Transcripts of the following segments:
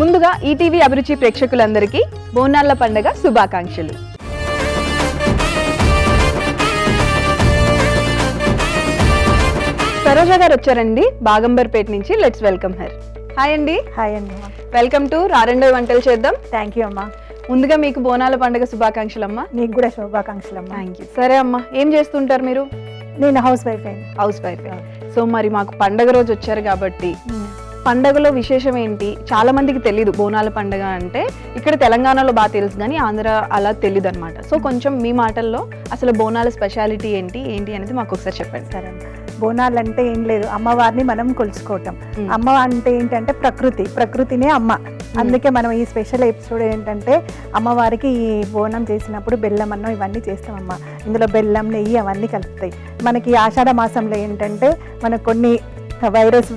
ముందుగా ఈటీవీ అభిరుచి ప్రేక్షకులందరికీ బోనాల పండుగ శుభాకాంక్షలు. సరోజ గారు వచ్చారండి బాగంబర్పేట నుంచి. Let's welcome her. హాయ్ అండి. హాయ్ అండి. వెల్కమ్ టు రారెండో వంటలు చేద్దాం. థ్యాంక్ యూ అమ్మా. ముందుగా మీకు బోనాల పండుగ శుభాకాంక్షలు అమ్మా. నీకు కూడా శుభాకాంక్షలు అమ్మా. Thank you. సరే అమ్మా, ఏం చేస్తుంటారు మీరు? నేను హౌస్ వైఫ్ అండి. House wife. సో మరి మాకు పండగ రోజు వచ్చారు కాబట్టి పండగలో విశేషం ఏంటి? చాలా మందికి తెలీదు బోనాల పండుగ అంటే. ఇక్కడ తెలంగాణలో బాగా తెలుసు కానీ ఆంధ్ర అలా తెలీదు అనమాట. సో కొంచెం మీ మాటల్లో అసలు బోనాల స్పెషాలిటీ ఏంటి అనేది మాకు ఒకసారి చెప్పండి. సరే, బోనాలు అంటే ఏం లేదు, అమ్మవారిని మనం కొలుచుకోవటం. అమ్మ అంటే ఏంటంటే ప్రకృతినే అమ్మ. అందుకే మనం ఈ స్పెషల్ ఎపిసోడ్ ఏంటంటే అమ్మవారికి ఈ బోనం చేసినప్పుడు బెల్లం అన్నం ఇవన్నీ చేస్తామమ్మా. ఇందులో బెల్లం, నెయ్యి అవన్నీ కలుపుతాయి. మనకి ఆషాఢ మాసంలో ఏంటంటే మనకు కొన్ని వైరస్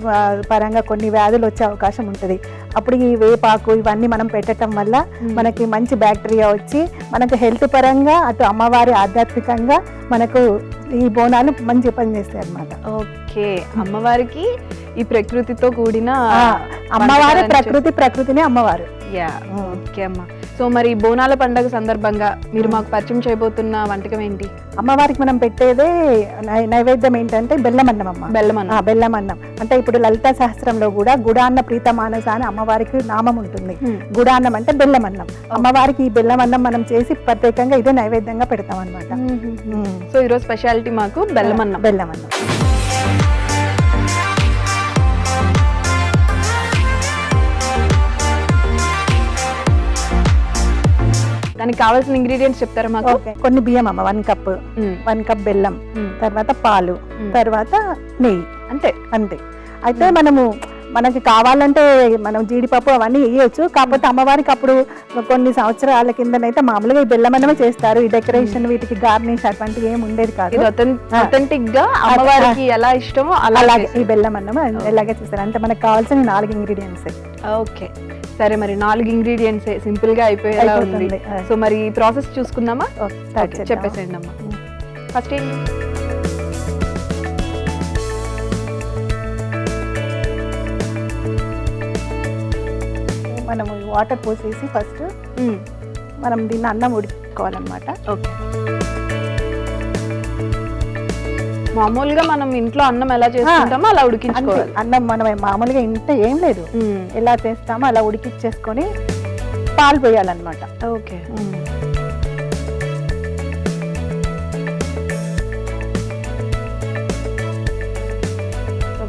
పరంగా కొన్ని వ్యాధులు వచ్చే అవకాశం ఉంటుంది. అప్పుడు ఈ వేపాకు ఇవన్నీ మనం పెట్టడం వల్ల మనకి మంచి బ్యాక్టీరియా వచ్చి మనకు హెల్త్ పరంగా అటు అమ్మవారి ఆధ్యాత్మికంగా మనకు ఈ బోనాలు మంచి పని చేస్తాయి అన్నమాట. ఓకే, అమ్మవారికి ఈ ప్రకృతితో కూడిన అమ్మవారి ప్రకృతినే అమ్మవారు. యా, ఓకే అమ్మా. సో మరి బోనాల పండుగ సందర్భంగా మీరు మాకు పరిచయం చేయబోతున్న వంటకం ఏంటి? అమ్మవారికి మనం పెట్టేదే నైవేద్యం ఏంటంటే బెల్లమన్నం అమ్మ. బెల్లమన్నం అంటే ఇప్పుడు లలితా సహస్రంలో కూడా గుడాన్న ప్రీత మానస అని అమ్మవారికి నామం ఉంటుంది. గుడాన్నం అంటే బెల్లమన్నం. అమ్మవారికి ఈ బెల్లమన్నం మనం చేసి ప్రత్యేకంగా ఇదే నైవేద్యంగా పెడతాం అనమాట. సో ఈరోజు స్పెషాలిటీ మాకు బెల్లమన్నం. దానికి కావాల్సిన ఇంగ్రీడియంట్స్ చెప్తారా మాకు? కొన్ని బియ్యం అమ్మ, 1 కప్ బెల్లం, తర్వాత పాలు, తర్వాత నెయ్యి, అంతే. అయితే మనకి కావాలంటే మనం జీడిపప్పు అవన్నీ వేయొచ్చు. కాకపోతే అమ్మవారికి అప్పుడు కొన్ని సంవత్సరాల కిందనైతే మామూలుగా ఈ బెల్లమన్నమే చేస్తారు. ఈ డెకరేషన్ వీటికి గార్నిష్ అటువంటివి ఏమి ఉండేది కాదు. అథెంటిక్ గా అమ్మవారికి ఎలా ఇష్టమో అలాగే ఈ బెల్లమన్నం ఎలాగే చేస్తారు. అంటే మనకు కావాల్సిన 4 ఇంగ్రీడియంట్స్. ఓకే, సరే. మరి 4 ఇంగ్రీడియంట్స్ సింపుల్ గా అయిపోయేలా ఉంది. సో మరి ప్రాసెస్ చూసుకుందామా? చెప్పేసేయండి అమ్మా. ఫస్ట్ ఏంటి? మనము వాటర్ పోసేసి ఫస్ట్ మనం దీన్ని అన్నం ఉడుకోవాలన్నమాట. ఓకే, మామూలుగా మనం ఇంట్లో అన్నం ఎలా చేసుకుంటామో అలా ఉడికించుకోవాలి. అన్నం మనం మామూలుగా ఇంట్లో ఏం లేదు, ఎలా చేస్తామో అలా ఉడికించేసుకొని పాలు పోయాలన్నమాట. ఓకే,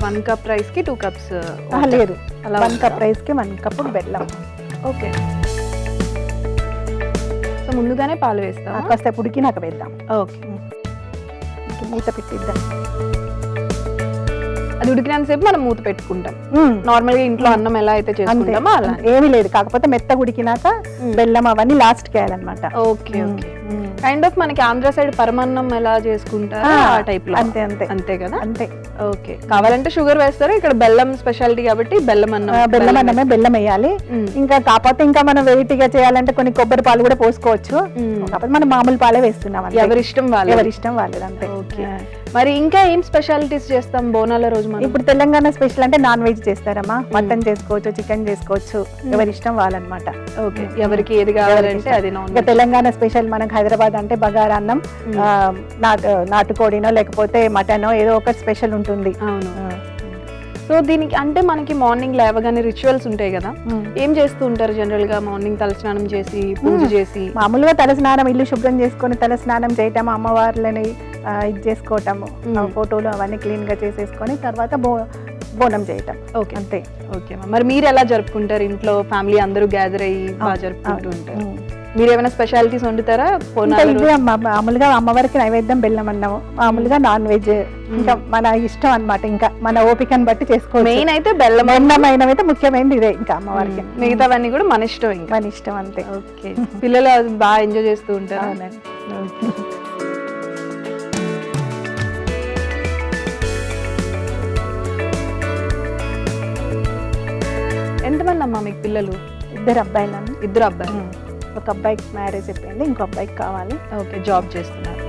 1 కప్ రైస్ కి 2 కప్స్ లేదు, 1 కప్ రైస్ కి 1 కప్ బెల్లం. ఓకే, సో ముందుగానే పాలు వేస్తాం, కాస్త ఉడికినాక వేద్దాం. ఓకే, మూత పెట్టిద్దాం. అది ఉడికినంతసేపు మనం మూత పెట్టుకుంటాం. నార్మల్ గా ఇంట్లో అన్నం ఎలా అయితే చేసుకుంటామో అలా. ఏమీ లేదు, కాకపోతే మెత్తగా ఉడికినాక బెల్లం అవన్నీ లాస్ట్ కి వేయాలన్నమాట. ఓకే ఓకే, కైండ్ ఆఫ్ మనకి ఆంధ్ర సైడ్ పరమాన్నం ఎలా చేసుకుంటారో ఆ టైప్ లో. అంతే కదా? అంతే. ఓకే, కావాలంటే షుగర్ వేస్తారు. ఇక్కడ బెల్లం స్పెషాలిటీ కాబట్టి బెల్లమన్నమే బెల్లం వేయాలి. ఇంకా కాకపోతే ఇంకా మనం వెరైటీగా చేయాలంటే కొన్ని కొబ్బరి పాలు కూడా పోసుకోవచ్చు. కాకపోతే మనం మామూలు పాలే వేస్తున్నాం. ఎవరిష్టం వాళ్ళది. అంతే. ఓకే, మరి ఇంకా ఏం స్పెషాలిటీస్ చేస్తాం బోనాల రోజు? ఇప్పుడు తెలంగాణ స్పెషల్ అంటే నాన్ వెజ్ చేస్తారమ్మా. మటన్ చేసుకోవచ్చు, చికెన్ చేసుకోవచ్చు, ఎవరిష్టం వాళ్ళనమాట. ఓకే, ఎవరికి ఏది కావాలంటే అది. తెలంగాణ స్పెషల్ మనకు హైదరాబాద్ అంటే బగారా అన్నం, నాటుకోడినో లేకపోతే మటనో ఏదో ఒక స్పెషల్ ఉంటుంది. అవును. సో దీనికి అంటే మనకి మార్నింగ్ లేవగానే రిచువల్స్ ఉంటాయి కదా, ఏం చేస్తూ ఉంటారు జనరల్ గా? మార్నింగ్ తలస్నానం చేసి పూజ చేసి మామూలుగా తలస్నానం, ఇల్లు శుభ్రం చేసుకొని తలస్నానం చేయటం, అమ్మవార్లని ఇది చేసుకోవటము, ఫోటోలు అవన్నీ క్లీన్ గా చేసేసుకొని తర్వాత బోనం చేయటం. ఓకే, అంతే. ఓకే, మరి మీరు ఎలా జరుపుకుంటారు ఇంట్లో? ఫ్యామిలీ అందరూ గ్యాదర్ అయ్యి బాగా జరుపుకుంటూ ఉంటారు. మీరు ఏమైనా స్పెషాలిటీస్ వండుతారా ఇంకా బోనాల ఇదే రోజు? అమ్మ మామూలుగా అమ్మవారికి నైవేద్యం బెల్లం అన్నాము, మామూలుగా నాన్ వెజ్ ఇంకా మన ఇష్టం అన్నమాట, ఇంకా మన ఓపికను బట్టి చేసుకోవచ్చు. మెయిన్ అయితే బెల్లం బెల్లమైనవైతే ముఖ్యమైనది ఇదే ఇంకా అమ్మవారికి, మిగతావన్నీ కూడా మన ఇష్టం ఇంకా. మన ఇష్టం అంతే. ఓకే, పిల్లలు అది బాగా ఎంజాయ్ చేస్తూ ఉంటారు. అవునండి. ఎంతమంది అమ్మా మీకు పిల్లలు? 2 అబ్బాయిలను, 2 అబ్బాయిలు. ఒక అబ్బాయికి మ్యారేజ్ అయిపోయింది, ఇంకో అబ్బాయికి కావాలి. ఓకే, జాబ్ చేస్తున్నారు.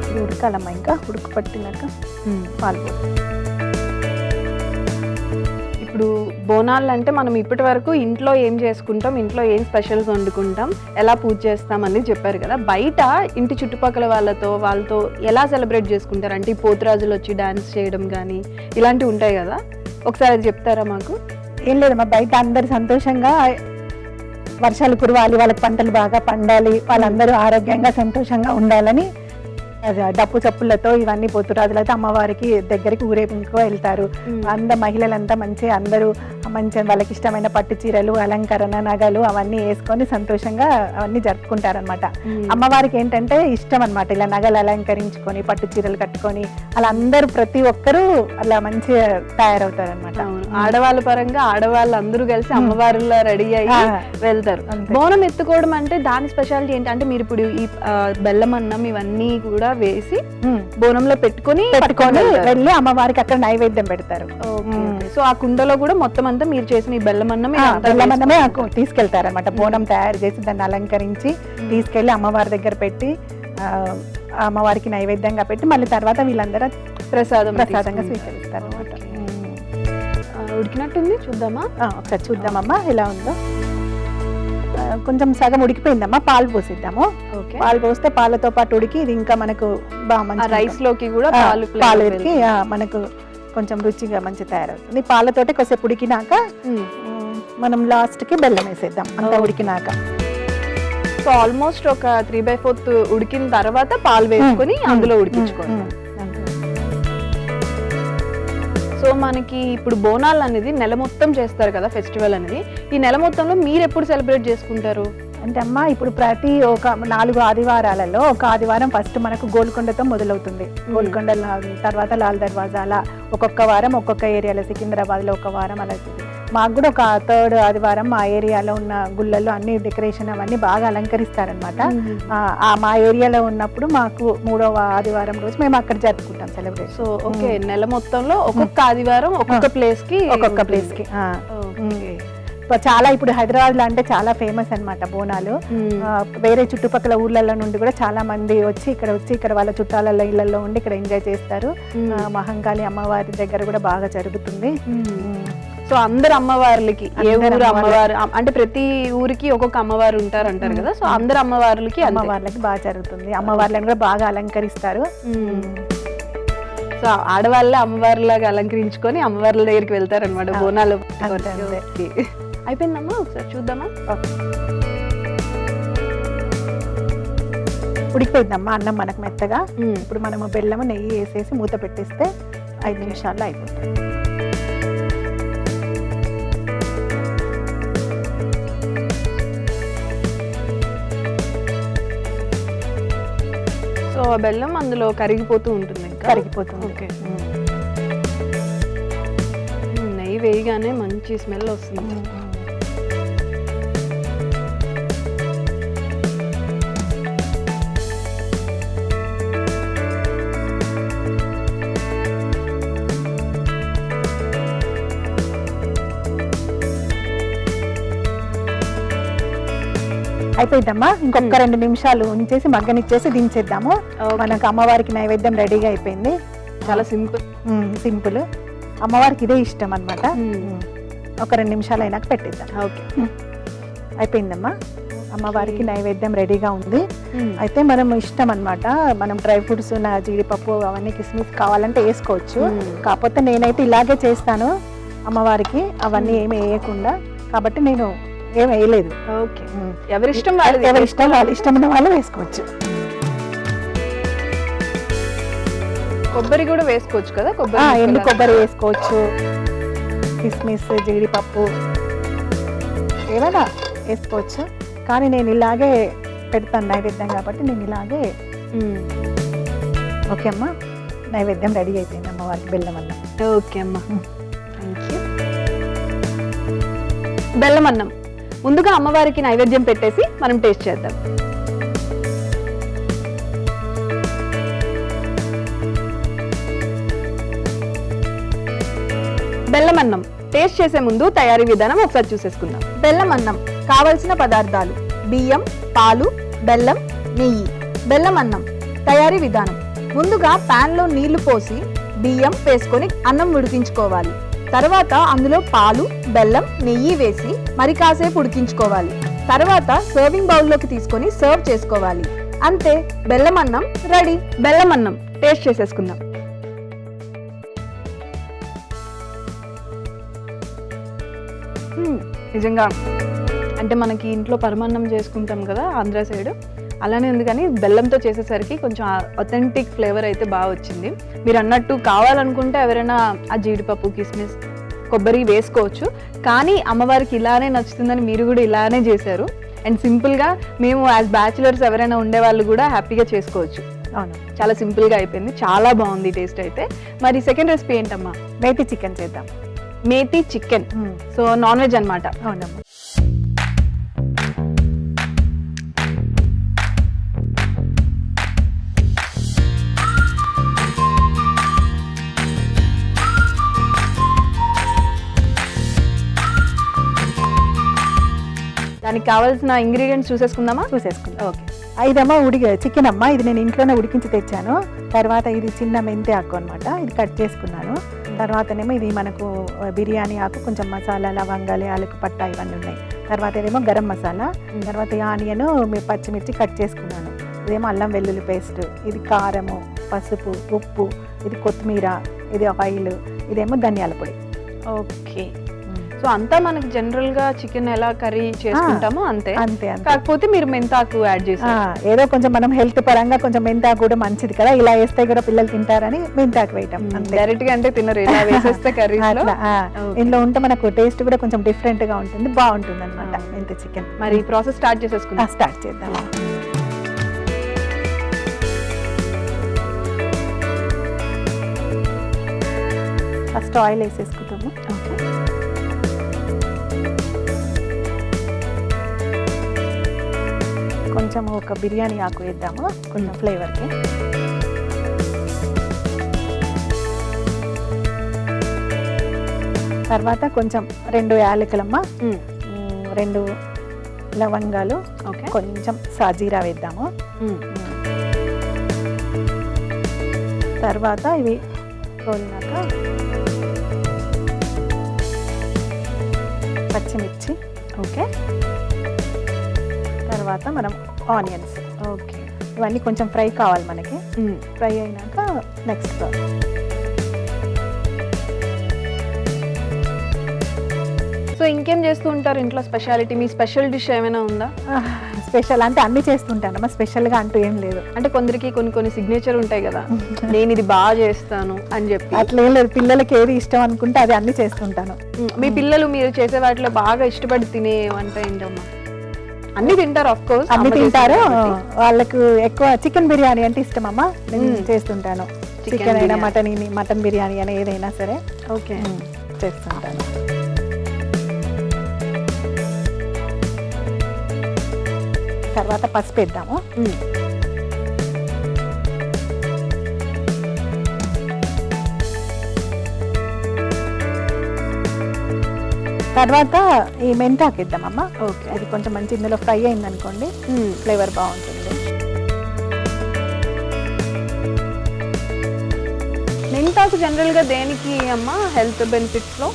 ఇది ఉడకాలమ్మా, ఇంకా ఉడుకు పట్టినాక పాలు పోసి. ఇప్పుడు బోనాలు అంటే మనం ఇప్పటి వరకు ఇంట్లో ఏం చేసుకుంటాం, ఇంట్లో ఏం స్పెషల్స్ వండుకుంటాం, ఎలా పూజ చేస్తాం అని చెప్పారు కదా. బయట ఇంటి చుట్టుపక్కల వాళ్ళతో ఎలా సెలబ్రేట్ చేసుకుంటారు? అంటే ఈ పోతురాజులు వచ్చి డాన్స్ చేయడం కానీ ఇలాంటివి ఉంటాయి కదా, ఒకసారి అది చెప్తారా మాకు? ఏం లేదమ్మా, బయట అందరు సంతోషంగా వర్షాలు కురవాలి, వాళ్ళకి పంటలు బాగా పండాలి, వాళ్ళందరూ ఆరోగ్యంగా సంతోషంగా ఉండాలని డప్పు చప్పులతో ఇవన్నీ పోతురాజులతో అమ్మవారికి దగ్గరికి ఊరేగింపుగా వెళ్తారు. మహిళలంతా అందరూ మంచి వాళ్ళకి ఇష్టమైన పట్టు చీరలు, అలంకరణ, నగలు అవన్నీ వేసుకొని సంతోషంగా అవన్నీ జరుపుకుంటారనమాట. అమ్మవారికి ఏంటంటే ఇష్టం అనమాట, ఇలా నగలు అలంకరించుకొని పట్టు చీరలు కట్టుకొని అలా అందరూ ప్రతి ఒక్కరూ అలా మంచిగా తయారవుతారు అనమాట. ఆడవాళ్ళ పరంగా ఆడవాళ్ళు అందరూ కలిసి అమ్మవారిలో రెడీ అయ్యి వెళ్తారు. బోనం ఎత్తుకోవడం అంటే దాని స్పెషాలిటీ ఏంటి? అంటే మీరు ఇప్పుడు ఈ బెల్లం అన్నం ఇవన్నీ కూడా వేసి బోనంలో పెట్టుకొని వెళ్ళి అమ్మవారికి అక్కడ నైవేద్యం పెడతారు. సో ఆ కుండలో కూడా మొత్తం అంతా మీరు చేసిన ఈ బెల్లం అన్నమే తీసుకెళ్తారు అనమాట. బోనం తయారు చేసి దాన్ని అలంకరించి తీసుకెళ్లి అమ్మవారి దగ్గర పెట్టి అమ్మవారికి నైవేద్యంగా పెట్టి మళ్ళీ తర్వాత వీళ్ళందరూ ప్రసాదంగా స్వీకరిస్తారు అనమాట. ఉడికినట్టుంది, చూద్దామా? ఒకసారి చూద్దామమ్మా ఎలా ఉందో. కొంచెం సగం ఉడికిపోయిందమ్మా, పాలు పోసిద్దాము. పాలు పోస్తే పాలతో పాటు ఉడికి ఇది ఇంకా మనకు బాగా రైస్ లోకి కూడా పాలు ఉడికి మనకు కొంచెం రుచిగా మంచి తయారవుతుంది. పాలతోటి కొద్దిసేపు ఉడికినాక మనం లాస్ట్ కి బెల్లం వేసేద్దాం అంతా ఉడికినాక. సో ఆల్మోస్ట్ ఒక 3/4 ఉడికిన తర్వాత పాలు వేసుకొని అందులో ఉడికించుకోండి. సో మనకి ఇప్పుడు బోనాలు అనేది నెల మొత్తం చేస్తారు కదా ఫెస్టివల్ అనేది. ఈ నెల మొత్తంలో మీరు ఎప్పుడు సెలబ్రేట్ చేసుకుంటారు? అంటే అమ్మా ఇప్పుడు ప్రతి ఒక 4 ఆదివారాలలో ఒక ఆదివారం ఫస్ట్ మనకు గోల్కొండతో మొదలవుతుంది. గోల్కొండ తర్వాత లాల్ దర్వాజా, అలా ఒక్కొక్క వారం ఒక్కొక్క ఏరియాలో, సికింద్రాబాద్లో ఒక వారం అలా. మాకు కూడా ఒక 3rd ఆదివారం మా ఏరియాలో ఉన్న గుళ్ళల్లో అన్ని డెకరేషన్ అవన్నీ బాగా అలంకరిస్తారనమాట. మా ఏరియాలో ఉన్నప్పుడు మాకు 3వ ఆదివారం రోజు మేము అక్కడ జరుపుకుంటాం సెలబ్రేషన్. సో ఓకే, నెల మొత్తంలో ఒక్కొక్క ఆదివారం ఒక్కొక్క ప్లేస్ కి చాలా ఇప్పుడు హైదరాబాద్ లో అంటే చాలా ఫేమస్ అన్నమాట బోనాలు. వేరే చుట్టుపక్కల ఊర్లలో నుండి కూడా చాలా మంది వచ్చి ఇక్కడ వాళ్ళ చుట్టాల ఇళ్లలో ఉండి ఇక్కడ ఎంజాయ్ చేస్తారు. మహంకాళి అమ్మవారి దగ్గర కూడా బాగా జరుగుతుంది. సో అందరు అమ్మవార్లకి ఏ ఊరు అమ్మవారు అంటే ప్రతి ఊరికి ఒక్కొక్క అమ్మవారు ఉంటారు అంటారు కదా. సో అందరు అమ్మవార్లకి బాగా జరుగుతుంది. అమ్మవార్లను కూడా బాగా అలంకరిస్తారు. సో ఆడవాళ్ళ అమ్మవారిలాగా అలంకరించుకొని అమ్మవార్ల దగ్గరికి వెళ్తారు అనమాట బోనాలు. అయిపోయిందమ్మా, ఒకసారి చూద్దామా? ఉడికిపోయిందమ్మా అన్నం మనకు మెత్తగా. ఇప్పుడు మనము బెల్లము నెయ్యి వేసేసి మూత పెట్టేస్తే 5 నిమిషాల్లో అయిపోతుంది. సో ఆ బెల్లం అందులో కరిగిపోతూ ఉంటుంది, కరిగిపోతుంది. ఓకే, నెయ్యి వేయగానే మంచి స్మెల్ వస్తుంది. అయిపోయిందమ్మా, ఇంకొక 2 నిమిషాలు ఉంచేసి మగ్గనిచ్చేసి దించేద్దాము. మనకు అమ్మవారికి నైవేద్యం రెడీగా అయిపోయింది. చాలా సింపుల్. అమ్మవారికి ఇదే ఇష్టం అన్నమాట. ఒక 2 నిమిషాలు అయినాక పెట్టిద్దాం. ఓకే, అయిపోయిందమ్మా, అమ్మవారికి నైవేద్యం రెడీగా ఉంది. అయితే మనం ఇష్టం అన్నమాట, మనం డ్రై ఫ్రూట్స్, జీడిపప్పు అవన్నీ కిస్మిస్ కావాలంటే వేసుకోవచ్చు. కాకపోతే నేనైతే ఇలాగే చేస్తాను అమ్మవారికి, అవన్నీ ఏమి వేయకుండా. కాబట్టి నేను ఏం వేయలేదు. ఓకే, ఎవరిష్టం వాళ్ళు ఇష్టమైన వాళ్ళు వేసుకోవచ్చు. కొబ్బరి కూడా వేసుకోవచ్చు కదా, ఎండు కొబ్బరి వేసుకోవచ్చు, కిస్మిస్, జీడిపప్పు ఏమైనా వేసుకోవచ్చు, కానీ నేను ఇలాగే పెడతాను నైవేద్యం కాబట్టి నేను ఇలాగే. ఓకే అమ్మా, నైవేద్యం రెడీ అయిపోయింది అమ్మవారికి బెల్లం అన్నం. ఓకే అమ్మా, థ్యాంక్ యూ. బెల్లం అన్నం ముందుగా అమ్మవారికి నైవేద్యం పెట్టేసి మనం టేస్ట్ చేద్దాం. బెల్లం అన్నం టేస్ట్ చేసే ముందు తయారీ విధానం ఒకసారి చూసేసుకుందాం. బెల్లం అన్నం కావలసిన పదార్థాలు: బియ్యం, పాలు, బెల్లం, నెయ్యి. బెల్లం అన్నం తయారీ విధానం: ముందుగా ప్యాన్లో నీళ్లు పోసి బియ్యం వేసుకొని అన్నం ఉడికించుకోవాలి. తర్వాత అందులో పాలు, బెల్లం, నెయ్యి వేసి మరి కాసేపు ఉడికించుకోవాలి. తర్వాత సర్వింగ్ బౌల్లోకి తీసుకొని సర్వ్ చేసుకోవాలి. అంతే, బెల్లం అన్నం రెడీ. బెల్లం అన్నం టేస్ట్ చేసేసుకుందాం. నిజంగా అంటే మనకి ఇంట్లో పరమాన్నం చేసుకుంటాం కదా ఆంధ్ర సైడ్, అలానే ఉంది. కానీ బెల్లంతో చేసేసరికి కొంచెం అథెంటిక్ ఫ్లేవర్ అయితే బాగా వచ్చింది. మీరు అన్నట్టు కావాలనుకుంటే ఎవరైనా ఆ జీడిపప్పు, కిస్మిస్, కొబ్బరి వేసుకోవచ్చు. కానీ అమ్మవారికి ఇలానే నచ్చుతుందని మీరు కూడా ఇలానే చేశారు. అండ్ సింపుల్గా మేము యాజ్ బ్యాచులర్స్ ఎవరైనా ఉండే వాళ్ళు కూడా హ్యాపీగా చేసుకోవచ్చు. అవును, చాలా సింపుల్గా అయిపోయింది, చాలా బాగుంది టేస్ట్ అయితే. మరి సెకండ్ రెసిపీ ఏంటమ్మా? మేతి చికెన్ చేద్దాం. Methi chicken, so non veg అన్నమాట. అవునమ్మా. దానికి కావాల్సిన ఇంగ్రీడియంట్స్ చూసేసుకుందామా? చూసేసుకుందాం. ఓకే. ఇదమ్మా చికెన్ అమ్మా, ఇది నేను ఇంట్లోనే ఉడికించి తెచ్చాను. తర్వాత ఇది చిన్న మెంతి ఆకు అనమాట, ఇది కట్ చేసుకున్నాను. తర్వాతనేమో ఇది మనకు బిర్యానీ ఆకు, కొంచెం మసాలా, లవంగాలు, యాలకు పట్ట ఇవన్నీ ఉన్నాయి. తర్వాత ఇదేమో గరం మసాలా, తర్వాత ఆనియన్, పచ్చిమిర్చి కట్ చేసుకున్నాను. ఇదేమో అల్లం వెల్లుల్లి పేస్ట్, ఇది కారము, పసుపు, ఉప్పు, ఇది కొత్తిమీర, ఇది ఆయిల్, ఇదేమో ధనియాల పొడి. ఓకే. సో అంతా మనకి జనరల్ గా చికెన్ ఎలా కర్రీ చేసుకుంటామో అంతే అంతే. కాకపోతే మీరు మెంతాకు యాడ్ చేశారు. ఏదో కొంచెం మనం హెల్త్ పరంగా కొంచెం మెంతాకు కూడా మంచిది కదా, ఇలా వేస్తే కూడా పిల్లలు తింటారని మెంతాకు వేయటం. డైరెక్ట్ గా అంటే తినరు, ఇలా వేసేస్తే కర్రీ. ఇంట్లో ఉంటే మనకు టేస్ట్ కూడా కొంచెం డిఫరెంట్ గా ఉంటుంది, బాగుంటుంది అనమాట మెంతి చికెన్. మరి ప్రాసెస్ స్టార్ట్ చేసేసుకుందాం. స్టార్ట్ చేద్దాం. ఫస్ట్ ఆయిల్ వేసేసుకుంటాము. కొంచెం ఒక బిర్యానీ ఆకు వేద్దాము కొంచెం ఫ్లేవర్కి. తర్వాత కొంచెం 2 యాలకులమ్మ, 2 లవంగాలు, కొంచెం సాజీరా వేద్దాము. తర్వాత ఇవి కోలినాక పచ్చిమిర్చి. ఓకే. తర్వాత మనం ఆనియన్స్. ఓకే. ఇవన్నీ కొంచెం ఫ్రై కావాలి మనకి. ఫ్రై అయినాక నెక్స్ట్ సో ఇంకేం చేస్తూ ఉంటారు ఇంట్లో స్పెషాలిటీ? మీ స్పెషల్ డిష్ ఏమైనా ఉందా? స్పెషల్ అంటే అన్ని చేస్తుంటానమ్మా, స్పెషల్గా అంటూ ఏం లేదు. అంటే కొందరికి కొన్ని సిగ్నేచర్ ఉంటాయి కదా, నేను ఇది బాగా చేస్తాను అని చెప్పి. అట్లా ఏం లేదు, పిల్లలకి ఏది ఇష్టం అనుకుంటే అది అన్ని చేస్తుంటాను. మీ పిల్లలు మీరు చేసే వాటిలో బాగా ఇష్టపడి తినే వంట ఏంటమ్మా? అన్ని తింటారు, ఆఫ్ కోర్స్ అన్ని తింటారు. వాళ్ళకు ఎక్కువ చికెన్ బిర్యానీ అంటే ఇష్టం అమ్మా, నేను చేస్తుంటాను. చికెన్ అయినా మటన్ బిర్యానీ అయినా ఏదైనా సరే ఓకే చేస్తుంటాను. తర్వాత పసుపు వేద్దాము. తర్వాత ఈ మెంతాకు ఇద్దామమ్మా. ఓకే. అది కొంచెం మంచి ఇందులో ఫ్రై అయింది అనుకోండి, ఫ్లేవర్ బాగుంటుంది. మెంతాకు జనరల్ గా దేనికి అమ్మా హెల్త్ బెనిఫిట్స్ లో?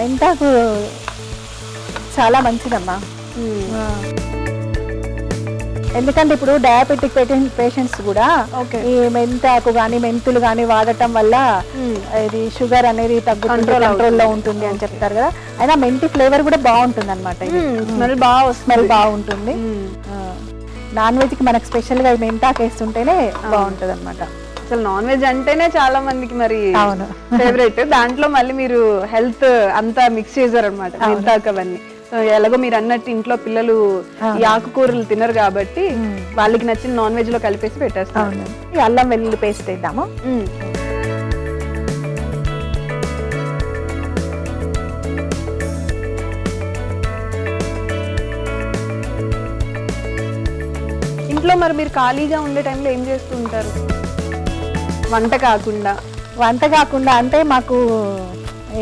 మెంతాకు చాలా మంచిదమ్మా. ఎందుకంటే ఇప్పుడు డయాబెటిక్ పేషెంట్స్ కూడా ఈ మెంతాకు కానీ మెంతులు కానీ వాడటం వల్ల ఇది షుగర్ అనేది కంట్రోల్లో ఉంటుంది అని చెప్తారు కదా. అయినా మెంతి ఫ్లేవర్ కూడా బాగుంటుంది అనమాట, స్మెల్ బాగుంటుంది. నాన్ వెజ్ కి మనకు స్పెషల్ గా మెంతాకు వేస్తుంటేనే బాగుంటుంది అనమాట. అసలు నాన్ వెజ్ అంటేనే చాలా మందికి మరి ఫేవరెట్. దాంట్లో మళ్ళీ మీరు హెల్త్ అంతా మిక్స్ చేశారు అనమాట, మెంతాకు అవన్నీ. సో సో ఎలాగో మీరు అన్నట్టు ఇంట్లో పిల్లలు ఈ ఆకుకూరలు తినరు కాబట్టి వాళ్ళకి నచ్చిన నాన్ వెజ్ లో కలిపేసి పెట్టేస్తాం. అవును, ఈ అల్లం వెల్లుల్లి పేస్ట్ వేద్దాము. ఇంట్లో మరి మీరు ఖాళీగా ఉండే టైంలో ఏం చేస్తూ ఉంటారు వంట కాకుండా? వంట కాకుండా అంటే మాకు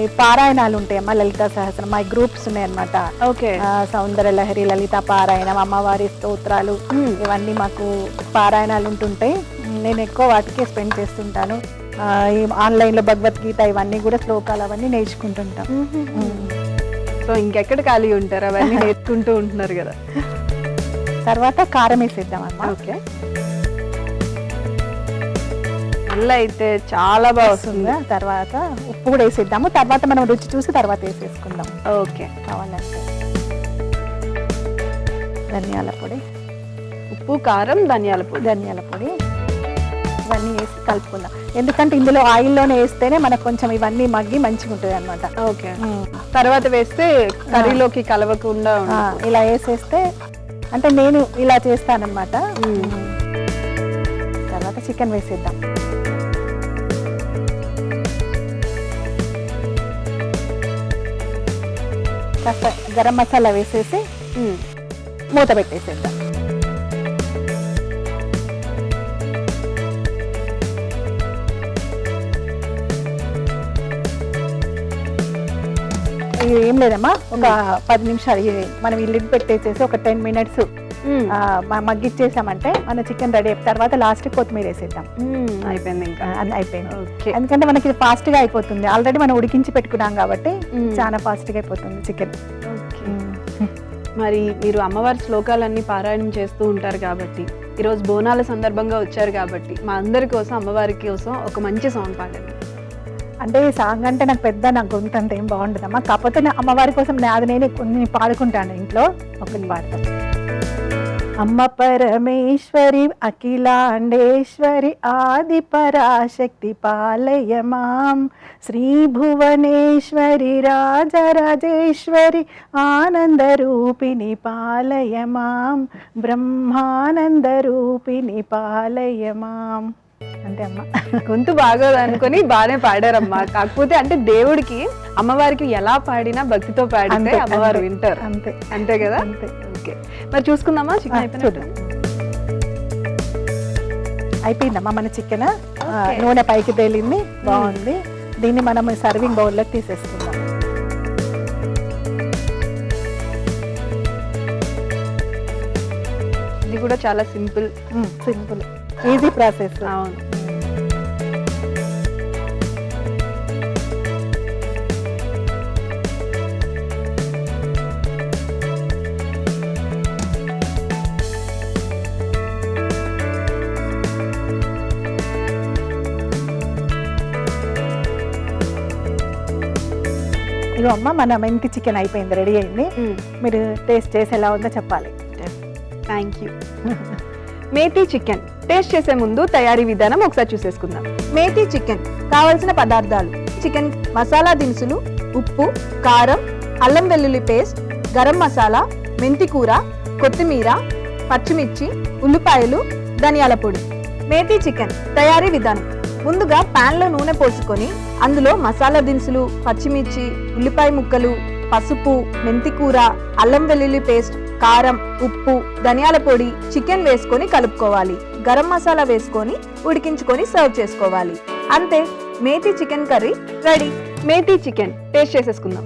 ఈ పారాయణాలు ఉంటాయమ్మా, లలితా సహస్రం మా గ్రూప్స్ ఉన్నాయన్నమాట. ఓకే. సౌందర్య లహరి, లలిత పారాయణం, అమ్మవారి స్తోత్రాలు, ఇవన్నీ మాకు పారాయణాలు ఉంటుంటాయి. నేను ఎక్కువ వాటికే స్పెండ్ చేస్తుంటాను. ఈ ఆన్లైన్లో భగవద్గీత ఇవన్నీ కూడా శ్లోకాలు అవన్నీ నేర్చుకుంటుంటాం. సో ఇంకెక్కడ ఖాళీ ఉంటారు, అవన్నీ నేర్చుకుంటూ ఉంటున్నారు కదా. తర్వాత కారం వేసేద్దామమ్మా. ఓకే. అలా అయితే చాలా బాగా వస్తుంది. తర్వాత ఉప్పు కూడా వేసేద్దాము. తర్వాత మనం రుచి చూసి తర్వాత వేసేసుకుందాం. ఓకే. కావాలంటే ధనియాల పొడి, ఉప్పు, కారం, ధనియాల పొడి ఇవన్నీ వేసి కలుపుకుందాం. ఎందుకంటే ఇందులో ఆయిల్లోనే వేస్తేనే మనకు కొంచెం ఇవన్నీ మగ్గి మంచిగా ఉంటుంది అనమాట. ఓకే. తర్వాత వేస్తే కర్రీలోకి కలవకుండా ఇలా వేసేస్తే, అంటే నేను ఇలా చేస్తానన్నమాట. తర్వాత చికెన్ వేసేద్దాం. కాస్త గరం మసాలా వేసేసి మూత పెట్టేసేద్దాం. ఇది ఏం లేదమ్మా, ఒక 10 నిమిషాలు మనం ఈ లిడ్ పెట్టేసేసి ఒక 10 మినిట్స్ మగ్గిచ్చేసామంటే మన చికెన్ రెడీ. తర్వాత లాస్ట్ కొత్తిమీర వేసేద్దాం. అయిపోయింది, ఇంకా అయిపోయింది. ఎందుకంటే మనకి ఇది ఫాస్ట్ గా అయిపోతుంది. ఆల్రెడీ మనం ఉడికించి పెట్టుకున్నాం కాబట్టి చాలా ఫాస్ట్ గా అయిపోతుంది చికెన్. మరి మీరు అమ్మవారి శ్లోకాలన్నీ పారాయణం చేస్తూ ఉంటారు కాబట్టి, ఈరోజు బోనాల సందర్భంగా వచ్చారు కాబట్టి మా అందరి కోసం, అమ్మవారి కోసం ఒక మంచి సాంగ్ పాడండి. అంటే ఈ సాంగ్ అంటే నాకు గొంతు అంత ఏం బాగుంటుందమ్మా. కాకపోతే అమ్మవారి కోసం అది నేను కొన్ని పాడుకుంటాను ఇంట్లో. ఒకటి పాడతాను. అమ్మ పరమేశ్వరి అఖిలాండేశ్వరి ఆది పరాశక్తి పాలయమాం, శ్రీ భువనేశ్వరి రాజరాజేశ్వరి ఆనంద రూపిణి పాలయమాం, బ్రహ్మానంద రూపిణి పాలయమాం. అంతే అమ్మా. గొంతు బాగోదు అనుకుని బాగానే పాడారమ్మా. కాకపోతే అంటే దేవుడికి అమ్మవారికి ఎలా పాడినా భక్తితో పాడితే అమ్మవారు వింటారు. అంతే అంతే కదా. అంతే. ఓకే, మరి చూసుకుందామా చికెన్ అయిపోయింది. అయిపోయిందమ్మా మన చికెన్. నూనె పైకి తేలింది, బాగుంది. దీన్ని మనం సర్వింగ్ బౌల్లోకి తీసేసుకుందాం. ఇది కూడా చాలా సింపుల్ ఈజీ ప్రాసెస్. అవును. ఇగో అమ్మ మన మెంతి చికెన్ అయిపోయింది, రెడీ అయింది. మీరు టేస్ట్ చేసి ఎలా ఉందో చెప్పాలి. Thank you. Methi chicken taste చేసే ముందు తయారీ విధానం ఒకసారి చూసేసుకుందాం. మేతి చికెన్ కావలసిన పదార్థాలు: చికెన్ మసాలా దినుసులు, ఉప్పు, కారం, అల్లం వెల్లుల్లి పేస్ట్, గరం మసాలా, మెంతి కూర, కొత్తిమీర, పచ్చిమిర్చి, ఉల్లిపాయలు, ధనియాల పొడి. మేతి చికెన్ తయారీ విధానం: ముందుగా పాన్ లో నూనె పోసుకొని అందులో మసాలా దినుసులు, పచ్చిమిర్చి, ఉల్లిపాయ ముక్కలు, పసుపు, మెంతి కూర, అల్లం వెల్లుల్లి పేస్ట్, కారం, ఉప్పు, ధనియాల పొడి, చికెన్ వేసుకొని కలుపుకోవాలి. గరం మసాలా వేసుకొని ఉడికించుకొని సర్వ్ చేసుకోవాలి. అంతే, methi chicken curry ready. Methi chicken taste చేసేసుకుందాం.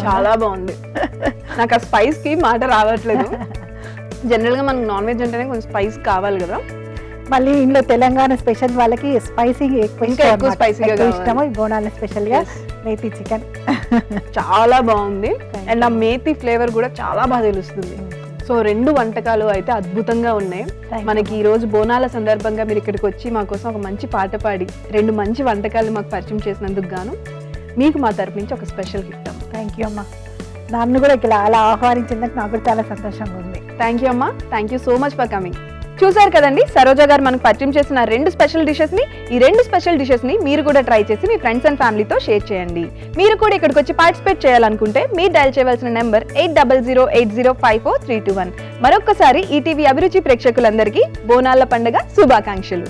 చాలా బాగుంది. నాకు ఆ స్పైస్ కి మాట రావట్లేదు. జనరల్ గా మనకు నాన్ వెజ్ అంటేనే కొంచెం స్పైస్ కావాలి కదా. మళ్ళీ ఇంట్లో తెలంగాణ స్పెషల్ వాళ్ళకి స్పైసీ ఎక్కువ స్పైసీగా ఇష్టము. బోనాల స్పెషల్ గా మేతి చికెన్ చాలా బాగుంది. అండ్ ఆ మేతి ఫ్లేవర్ కూడా చాలా బాగా తెలుస్తుంది. సో 2 వంటకాలు అయితే అద్భుతంగా ఉన్నాయి. మనకి ఈ రోజు బోనాల సందర్భంగా మీరు ఇక్కడికి వచ్చి మా కోసం ఒక మంచి పాట పాడి 2 మంచి వంటకాలు మాకు పరిచయం చేసినందుకు గాను మీకు మా తరపు నుంచి ఒక స్పెషల్ గిఫ్ట్ అమ్మా. థ్యాంక్ యూ అమ్మా. నన్ను కూడా ఇలా అలా ఆహ్వానించినందుకు నాకు కూడా చాలా సంతోషంగా ఉంది. థ్యాంక్ యూ అమ్మా. Thank you so much for coming. చూసారు కదండి, సరోజ గారు మనకు పరిచయం చేసిన 2 స్పెషల్ డిషెస్ ని. ఈ 2 స్పెషల్ డిషెస్ ని మీరు కూడా ట్రై చేసి మీ ఫ్రెండ్స్ అండ్ ఫ్యామిలీతో షేర్ చేయండి. మీరు కూడా ఇక్కడికి వచ్చి పార్టిసిపేట్ చేయాలనుకుంటే మీరు డయల్ చేయవలసిన నెంబర్ 8008054321. మరొక్కసారి ఈటీవీ అభిరుచి ప్రేక్షకులందరికీ బోనాల పండుగ శుభాకాంక్షలు.